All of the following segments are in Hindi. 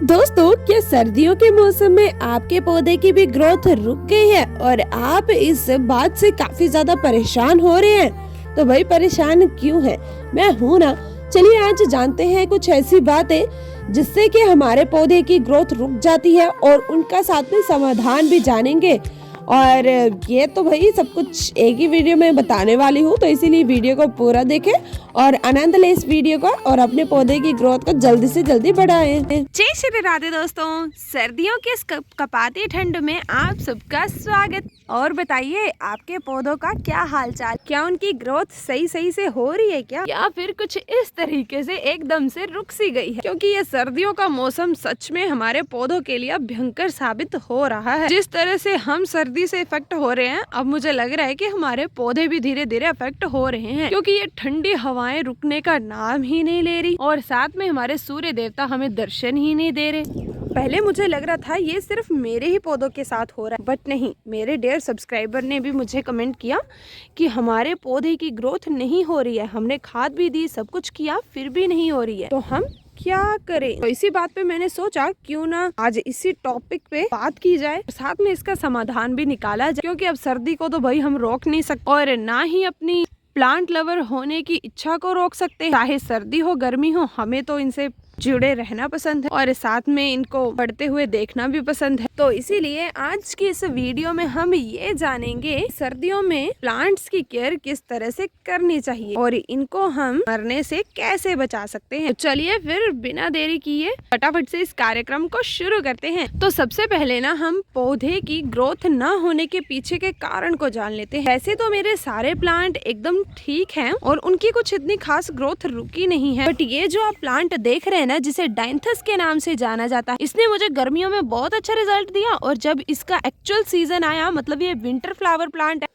दोस्तों, क्या सर्दियों के मौसम में आपके पौधे की भी ग्रोथ रुक गई है और आप इस बात से काफी ज्यादा परेशान हो रहे हैं? तो भाई परेशान क्यों है? मैं हूं ना। चलिए आज जानते हैं कुछ ऐसी बातें जिससे कि हमारे पौधे की ग्रोथ रुक जाती है और उनका साथ में समाधान भी जानेंगे। और ये तो भाई सब कुछ एक ही वीडियो में बताने वाली हूँ, तो इसीलिए वीडियो को पूरा देखें और आनंद ले इस वीडियो का और अपने पौधे की ग्रोथ को जल्दी से जल्दी बढ़ाएं। जय श्री राधे दोस्तों, सर्दियों के इस कपाती ठंड में आप सबका स्वागत। और बताइए आपके पौधों का क्या हालचाल, क्या उनकी ग्रोथ सही से हो रही है क्या, या फिर कुछ इस तरीके से एकदम से रुक सी गई है? क्योंकि ये सर्दियों का मौसम सच में हमारे पौधों के लिए भयंकर साबित हो रहा है। जिस तरह से हम सर्दी से इफेक्ट हो रहे हैं, अब मुझे लग रहा है कि हमारे पौधे भी धीरे धीरे इफेक्ट हो रहे हैं, क्योंकि ये ठंडी हवाएं रुकने का नाम ही नहीं ले रही और साथ में हमारे सूर्य देवता हमें दर्शन ही नहीं दे रहे। पहले मुझे लग रहा था ये सिर्फ मेरे ही पौधों के साथ हो रहा है, बट नहीं, मेरे डेयर सब्सक्राइबर ने भी मुझे कमेंट किया कि हमारे पौधे की ग्रोथ नहीं हो रही है, हमने खाद भी दी, सब कुछ किया, फिर भी नहीं हो रही है, तो हम क्या करें? तो इसी बात पे मैंने सोचा क्यों ना आज इसी टॉपिक पे बात की जाए, साथ में इसका समाधान भी निकाला जाए। क्योंकि अब सर्दी को तो भाई हम रोक नहीं सकते और ना ही अपनी प्लांट लवर होने की इच्छा को रोक सकते। चाहे सर्दी हो गर्मी हो, हमें तो इनसे जुड़े रहना पसंद है और साथ में इनको बढ़ते हुए देखना भी पसंद है। तो इसीलिए आज की इस वीडियो में हम ये जानेंगे सर्दियों में प्लांट्स की केयर किस तरह से करनी चाहिए और इनको हम मरने से कैसे बचा सकते हैं। तो चलिए फिर बिना देरी किए फटाफट से इस कार्यक्रम को शुरू करते हैं। तो सबसे पहले ना हम पौधे की ग्रोथ न होने के पीछे के कारण को जान लेते हैं। वैसे तो मेरे सारे प्लांट एकदम ठीक हैं और उनकी कुछ इतनी खास ग्रोथ रुकी नहीं है, बट ये जो आप प्लांट देख रहे हैं ना, जिसे डायंथस के नाम से जाना जाता है, इसने मुझे गर्मियों में बहुत अच्छा रिजल्ट दिया और जब इसका एक्चुअल सीजन आया, मतलब ये विंटर फ्लावर प्लांट है,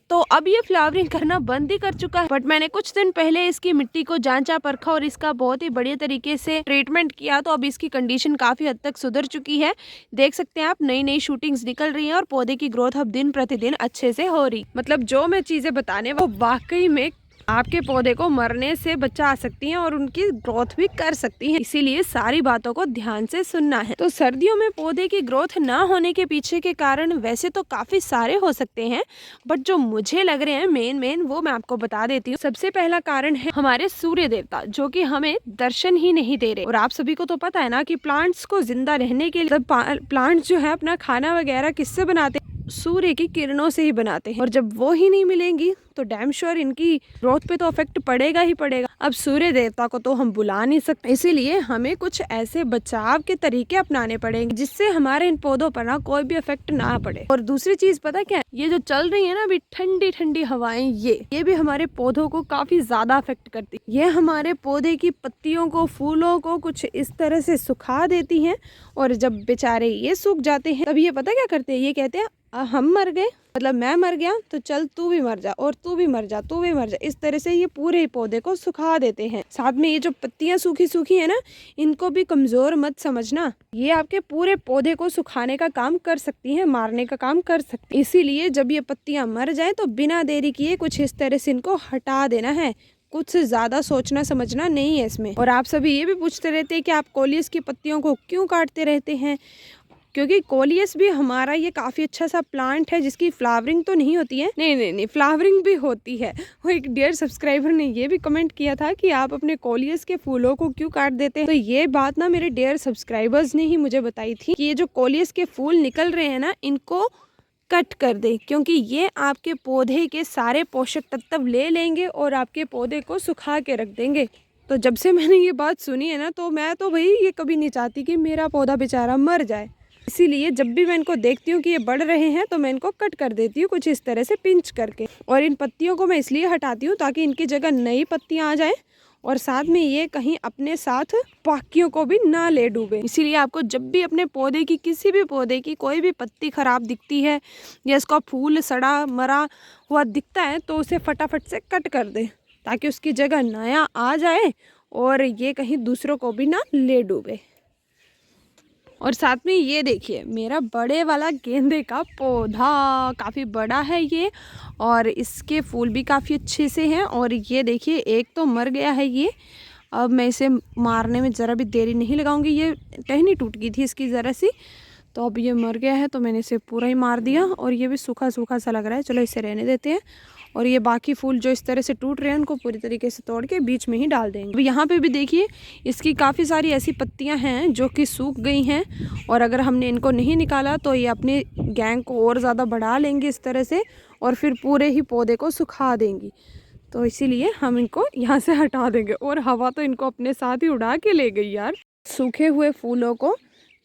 तो अब ये फ्लावरिंग करना बंद ही कर चुका है। बट मैंने कुछ दिन पहले इसकी मिट्टी को जांचा परखा और इसका बहुत ही बढ़िया तरीके से ट्रीटमेंट किया, तो अब इसकी कंडीशन काफी हद तक सुधर चुकी है। देख सकते हैं आप, नई नई शूटिंग्स निकल रही हैं और पौधे की ग्रोथ अब दिन प्रतिदिन अच्छे से हो रही। मतलब जो मैं चीजें बताने वो वाकई में आपके पौधे को मरने से बचा सकती हैं और उनकी ग्रोथ भी कर सकती हैं, इसीलिए सारी बातों को ध्यान से सुनना है। तो सर्दियों में पौधे की ग्रोथ ना होने के पीछे के कारण वैसे तो काफी सारे हो सकते हैं, बट जो मुझे लग रहे हैं मेन वो मैं आपको बता देती हूँ। सबसे पहला कारण है हमारे सूर्य देवता, जो कि हमें दर्शन ही नहीं दे रहे। और आप सभी को तो पता है ना कि प्लांट्स को जिंदा रहने के लिए प्लांट्स जो है अपना खाना वगैरह किससे बनाते हैं? सूर्य की किरणों से ही बनाते हैं, और जब वो ही नहीं मिलेंगी तो डैम श्योर इनकी ग्रोथ पे तो इफेक्ट पड़ेगा ही पड़ेगा। अब सूर्य देवता को तो हम बुला नहीं सकते, इसीलिए हमें कुछ ऐसे बचाव के तरीके अपनाने पड़ेंगे जिससे हमारे इन पौधों पर ना कोई भी इफेक्ट ना पड़े। और दूसरी चीज पता क्या है, ये जो चल रही है ना अभी ठंडी ठंडी हवाएं, ये भी हमारे पौधों को काफी ज्यादा इफेक्ट करती है। ये हमारे पौधे की पत्तियों को, फूलों को कुछ इस तरह से सुखा देती हैं, और जब बेचारे ये सूख जाते हैं तब ये पता क्या करते हैं, ये कहते हैं हम मर गए, मतलब मैं मर गया तो चल तू भी मर जा, और तू भी मर जा, तू भी मर जा। इस तरह से ये पूरे पौधे को सुखा देते हैं। साथ में ये जो पत्तियां सूखी सूखी है ना, इनको भी कमजोर मत समझना, ये आपके पूरे पौधे को सुखाने का काम कर सकती हैं, मारने का काम कर सकती है। इसीलिए जब ये पत्तियां मर जाए तो बिना देरी किए कुछ इस तरह से इनको हटा देना है, कुछ ज्यादा सोचना समझना नहीं है इसमें। और आप सभी ये भी पूछते रहते हैं कि आप कोलियस की पत्तियों को क्यों काटते रहते हैं, क्योंकि कोलियस भी हमारा ये काफ़ी अच्छा सा प्लांट है जिसकी फ्लावरिंग तो नहीं होती है। नहीं, फ्लावरिंग भी होती है। वो एक डियर सब्सक्राइबर ने ये भी कमेंट किया था कि आप अपने कोलियस के फूलों को क्यों काट देते हैं। तो ये बात ना मेरे डियर सब्सक्राइबर्स ने ही मुझे बताई थी कि ये जो कोलियस के फूल निकल रहे हैं ना, इनको कट कर दे, क्योंकि ये आपके पौधे के सारे पोषक तत्व ले लेंगे और आपके पौधे को सुखा के रख देंगे। तो जब से मैंने ये बात सुनी है ना, तो मैं तो भाई ये कभी नहीं चाहती कि मेरा पौधा बेचारा मर जाए। इसीलिए जब भी मैं इनको देखती हूँ कि ये बढ़ रहे हैं तो मैं इनको कट कर देती हूँ कुछ इस तरह से पिंच करके। और इन पत्तियों को मैं इसलिए हटाती हूँ ताकि इनकी जगह नई पत्तियाँ आ जाएं, और साथ में ये कहीं अपने साथ बाकियों को भी ना ले डूबे। इसीलिए आपको जब भी अपने पौधे की, किसी भी पौधे की कोई भी पत्ती खराब दिखती है या इसका फूल सड़ा मरा हुआ दिखता है, तो उसे फटाफट से कट कर दे ताकि उसकी जगह नया आ जाए और ये कहीं दूसरों को भी ना ले डूबे। और साथ में ये देखिए मेरा बड़े वाला गेंदे का पौधा काफ़ी बड़ा है ये, और इसके फूल भी काफ़ी अच्छे से हैं। और ये देखिए एक तो मर गया है ये, अब मैं इसे मारने में ज़रा भी देरी नहीं लगाऊंगी। ये टहनी टूट गई थी इसकी ज़रा सी, तो अब ये मर गया है तो मैंने इसे पूरा ही मार दिया। और ये भी सूखा सूखा सा लग रहा है, चलो इसे रहने देते हैं। और ये बाकी फूल जो इस तरह से टूट रहे हैं उनको पूरी तरीके से तोड़ के बीच में ही डाल देंगे। अब यहाँ पे भी देखिए इसकी काफ़ी सारी ऐसी पत्तियाँ हैं जो कि सूख गई हैं, और अगर हमने इनको नहीं निकाला तो ये अपने गैंग को और ज़्यादा बढ़ा लेंगे इस तरह से, और फिर पूरे ही पौधे को सुखा देंगी। तो इसीलिए हम इनको यहाँ से हटा देंगे। और हवा तो इनको अपने साथ ही उड़ा के ले गई यार। सूखे हुए फूलों को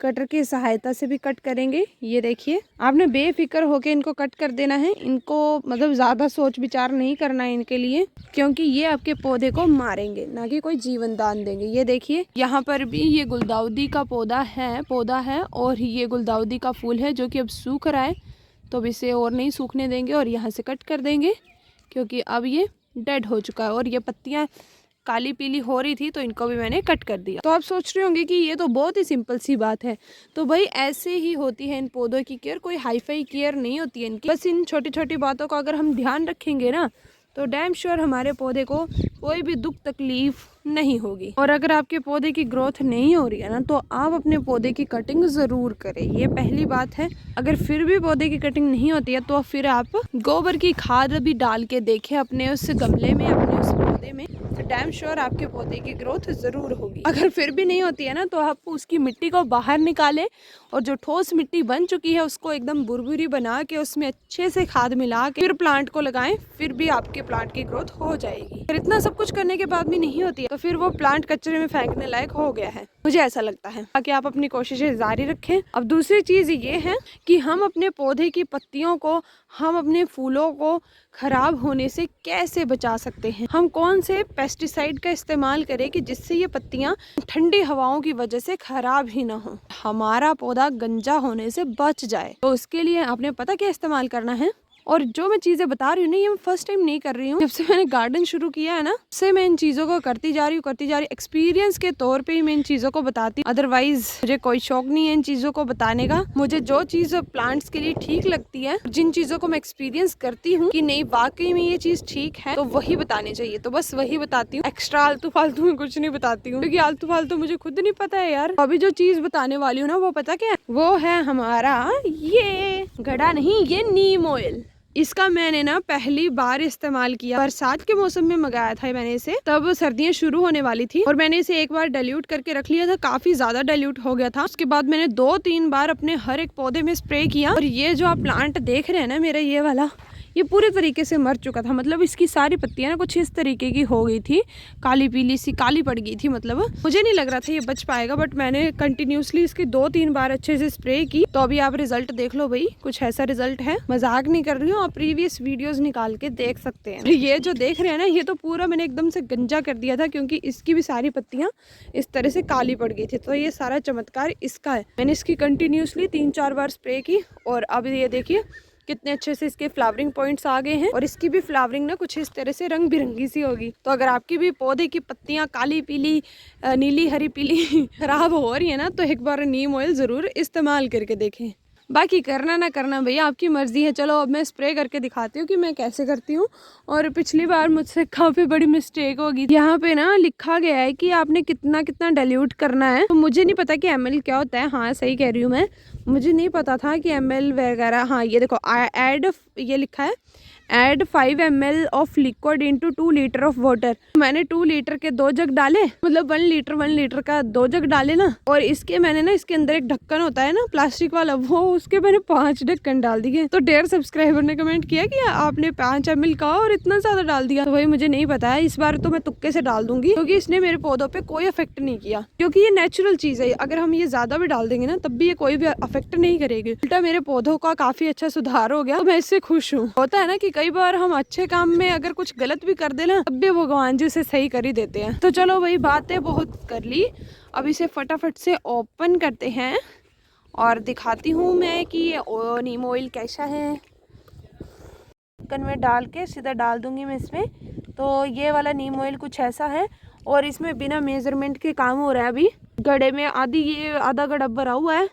कटर की सहायता से भी कट करेंगे। ये देखिए, आपने बेफिक्र होके इनको कट कर देना है। इनको मतलब ज़्यादा सोच विचार नहीं करना है इनके लिए, क्योंकि ये आपके पौधे को मारेंगे, ना कि कोई जीवन दान देंगे। ये देखिए यहाँ पर भी ये गुलदाउदी का पौधा है और ये गुलदाउदी का फूल है जो कि अब सूख रहा है, तो अब इसे और नहीं सूखने देंगे और यहाँ से कट कर देंगे, क्योंकि अब ये डेड हो चुका है। और ये पत्तियाँ काली पीली हो रही थी तो इनको भी मैंने कट कर दिया। तो आप सोच रहे होंगे कि ये तो बहुत ही सिंपल सी बात है। तो भाई ऐसे ही होती है इन पौधों की केयर, कोई हाईफाई केयर नहीं होती है इनकी। बस इन छोटी छोटी बातों का अगर हम ध्यान रखेंगे ना तो डैम श्योर हमारे पौधे को कोई भी दुख तकलीफ नहीं होगी। और अगर आपके पौधे की ग्रोथ नहीं हो रही है ना तो आप अपने पौधे की कटिंग ज़रूर करें, ये पहली बात है। अगर फिर भी पौधे की कटिंग नहीं होती है तो फिर आप गोबर की खाद भी डाल के देखें अपने उस गमले में, अपने उस पौधे में, तो डैम श्योर आपके पौधे की ग्रोथ ज़रूर होगी। अगर फिर भी नहीं होती है ना तो आप उसकी मिट्टी को बाहर निकालें और जो ठोस मिट्टी बन चुकी है उसको एकदम बुरबुरी बना के उसमें अच्छे से खाद मिला के फिर प्लांट को लगाएं, फिर भी आपके प्लांट की ग्रोथ हो जाएगी। फिर इतना सब कुछ करने के बाद भी नहीं होती है तो फिर वो प्लांट कचरे में फेंकने लायक हो गया है, मुझे ऐसा लगता है। ताकि आप अपनी कोशिशें जारी रखें। अब दूसरी चीज़ ये है कि हम अपने पौधे की पत्तियों को, हम अपने फूलों को खराब होने से कैसे बचा सकते हैं। हम कौन से पेस्टिसाइड का इस्तेमाल करें कि जिससे ये पत्तियां ठंडी हवाओं की वजह से खराब ही ना हो, हमारा पौधा गंजा होने से बच जाए। तो उसके लिए आपने पता क्या इस्तेमाल करना है। और जो मैं चीज़ें बता रही हूँ ना ये मैं फर्स्ट टाइम नहीं कर रही हूँ, जब से मैंने गार्डन शुरू किया है ना उससे मैं इन चीज़ों को करती जा रही हूँ। एक्सपीरियंस के तौर पे ही मैं इन चीज़ों को बताती हूँ, अदरवाइज मुझे कोई शौक नहीं है इन चीज़ों को बताने का। मुझे जो चीज़ प्लांट्स के लिए ठीक लगती है, जिन चीज़ों को मैं एक्सपीरियंस करती हूँ कि नहीं वाकई में ये चीज़ ठीक है, तो वही बतानी चाहिए, तो बस वही बताती हूँ। एक्स्ट्रा आलतू फालतू में कुछ नहीं बताती हूँ, क्योंकि आलतू फालतू मुझे खुद नहीं पता है यार। अभी जो चीज़ बताने वाली हूँ ना वो पता क्या है, वो है हमारा ये घड़ा नहीं, ये नीम ऑयल। इसका मैंने ना पहली बार इस्तेमाल किया, बरसात के मौसम में मंगाया था मैंने इसे, तब सर्दियां शुरू होने वाली थी और मैंने इसे एक बार डाइल्यूट करके रख लिया था, काफी ज्यादा डाइल्यूट हो गया था। उसके बाद मैंने 2-3 बार अपने हर एक पौधे में स्प्रे किया। और ये जो आप प्लांट देख रहे हैं ना मेरा ये वाला, ये पूरे तरीके से मर चुका था। मतलब इसकी सारी पत्तियां ना कुछ इस तरीके की हो गई थी, काली पीली सी काली पड़ गई थी। मतलब मुझे नहीं लग रहा था ये बच पाएगा, बट मैंने कंटिन्यूसली इसकी 2-3 बार अच्छे से स्प्रे की। तो अभी आप रिजल्ट देख लो भाई, कुछ ऐसा रिजल्ट है, मजाक नहीं कर रही हूँ, आप प्रीवियस वीडियोस निकाल के देख सकते हैं। ये जो देख रहे हैं ना ये तो पूरा मैंने एकदम से गंजा कर दिया था, क्योंकि इसकी भी सारी पत्तियां इस तरह से काली पड़ गई थी। तो ये सारा चमत्कार इसका है। मैंने इसकी कंटिन्यूसली 3-4 बार स्प्रे की और अब ये देखिए कितने अच्छे से इसके फ्लावरिंग पॉइंट्स आ गए हैं। और इसकी भी फ्लावरिंग ना कुछ इस तरह से रंग बिरंगी सी होगी। तो अगर आपकी भी पौधे की पत्तियां काली पीली, नीली, हरी, पीली खराब हो रही है ना तो एक बार नीम ऑयल ज़रूर इस्तेमाल करके देखें। बाकी करना ना करना भैया आपकी मर्जी है। चलो अब मैं स्प्रे करके दिखाती हूँ कि मैं कैसे करती हूँ। और पिछली बार मुझसे काफ़ी बड़ी मिस्टेक होगी, यहाँ पे ना लिखा गया है कि आपने कितना कितना डाइल्यूट करना है। तो मुझे नहीं पता कि ml क्या होता है। हाँ सही कह रही हूँ मैं, मुझे नहीं पता था कि ml वगैरह। हाँ ये देखो ऐड, ये लिखा है add 5 ml of liquid into 2 litre of water. मैंने 2 लीटर के 2 जग डाले, मतलब 1 लीटर का 2 जग डाले ना। और इसके मैंने ना इसके अंदर एक ढक्कन होता है ना प्लास्टिक वाला, वो उसके मैंने 5 ढक्कन डाल दिए। तो 1.5 सब्सक्राइबर ने कमेंट किया कि आपने 5 ml का और इतना ज्यादा डाल दिया। तो वही मुझे नहीं पता है, इस बार तो मैं तुक्के से डाल दूंगी, क्योंकि इसने मेरे पौधों पे कोई अफेक्ट नहीं किया, क्योंकि ये नेचुरल चीज है। अगर हम ये ज्यादा भी डाल देंगे ना तब भी ये कोई भी अफेक्ट नहीं करेगी। उल्टा मेरे पौधों का काफी अच्छा सुधार हो गया, तो मैं इससे खुश हूँ। होता है ना कि कई बार हम अच्छे काम में अगर कुछ गलत भी कर दे ना तब भी भगवान जी उसे सही कर ही देते हैं। तो चलो भाई बातें बहुत कर ली, अब इसे फटाफट से ओपन करते हैं और दिखाती हूँ मैं कि ये नीम ऑयल कैसा है। ढक्कन में डाल के सीधा डाल दूंगी मैं इसमें। तो ये वाला नीम ऑयल कुछ ऐसा है और इसमें बिना मेजरमेंट के काम हो रहा है। अभी गड्ढे में आधा गड्ढा भरा हुआ है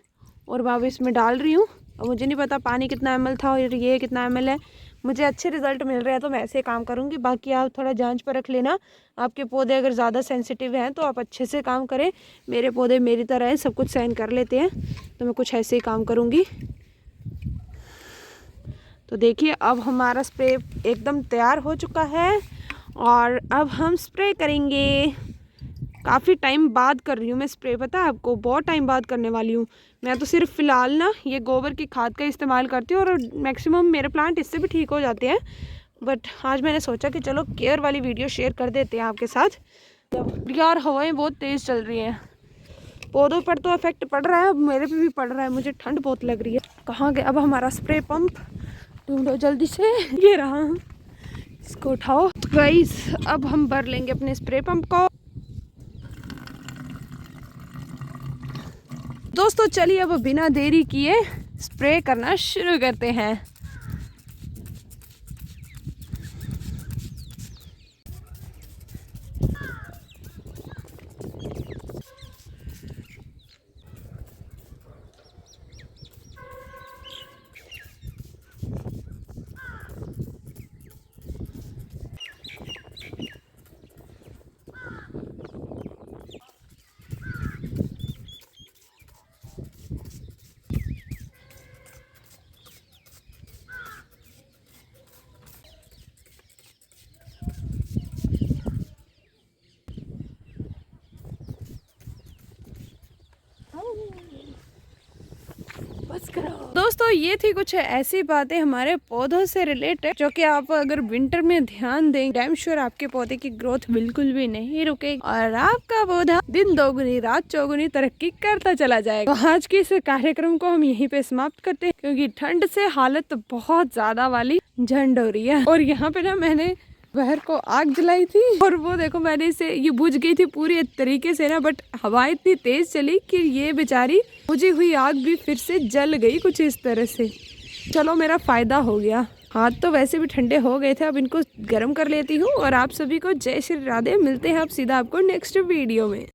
और मैं इसमें डाल रही हूँ। और मुझे नहीं पता पानी कितना ml था और ये कितना ml है, मुझे अच्छे रिजल्ट मिल रहे हैं तो मैं ऐसे काम करूँगी। बाकी आप थोड़ा जांच पर रख लेना, आपके पौधे अगर ज़्यादा सेंसिटिव हैं तो आप अच्छे से काम करें। मेरे पौधे मेरी तरह हैं, सब कुछ सहन कर लेते हैं, तो मैं कुछ ऐसे ही काम करूँगी। तो देखिए अब हमारा स्प्रे एकदम तैयार हो चुका है और अब हम स्प्रे करेंगे। काफ़ी टाइम बाद कर रही हूँ मैं स्प्रे, पता है आपको, बहुत टाइम बाद करने वाली हूँ। मैं तो सिर्फ फ़िलहाल ना ये गोबर की खाद का इस्तेमाल करती हूँ और मैक्सिमम मेरे प्लांट इससे भी ठीक हो जाते हैं। बट आज मैंने सोचा कि चलो केयर वाली वीडियो शेयर कर देते हैं आपके साथ। यार हवाएं बहुत तेज़ चल रही हैं, पौधों पर तो इफेक्ट पड़ रहा है, अब मेरे पे भी पड़ रहा है, मुझे ठंड बहुत लग रही है। कहाँ गया अब हमारा स्प्रे पंप, ढूंढो जल्दी से, ये रहा, इसको उठाओ। गाइस अब हम भर लेंगे अपने स्प्रे पंप को। दोस्तों चलिए अब बिना देरी किए स्प्रे करना शुरू करते हैं। दोस्तों ये थी कुछ ऐसी बातें हमारे पौधों से रिलेटेड जो कि आप अगर विंटर में ध्यान दें, डैम श्योर आपके पौधे की ग्रोथ बिल्कुल भी नहीं रुकेगी और आपका पौधा दिन दोगुनी रात चौगुनी तरक्की करता चला जाएगा। तो आज के इस कार्यक्रम को हम यहीं पे समाप्त करते हैं क्योंकि ठंड से हालत बहुत ज्यादा वाली झंड हो रही है। और यहाँ पे ना मैंने बहर को आग जलाई थी और वो देखो मैंने इसे, ये बुझ गई थी पूरी तरीके से ना, बट हवा इतनी तेज चली कि ये बेचारी बुझी हुई आग भी फिर से जल गई कुछ इस तरह से। चलो मेरा फायदा हो गया, हाथ तो वैसे भी ठंडे हो गए थे, अब इनको गर्म कर लेती हूँ। और आप सभी को जय श्री राधे, मिलते हैं आप सीधा आपको नेक्स्ट वीडियो में।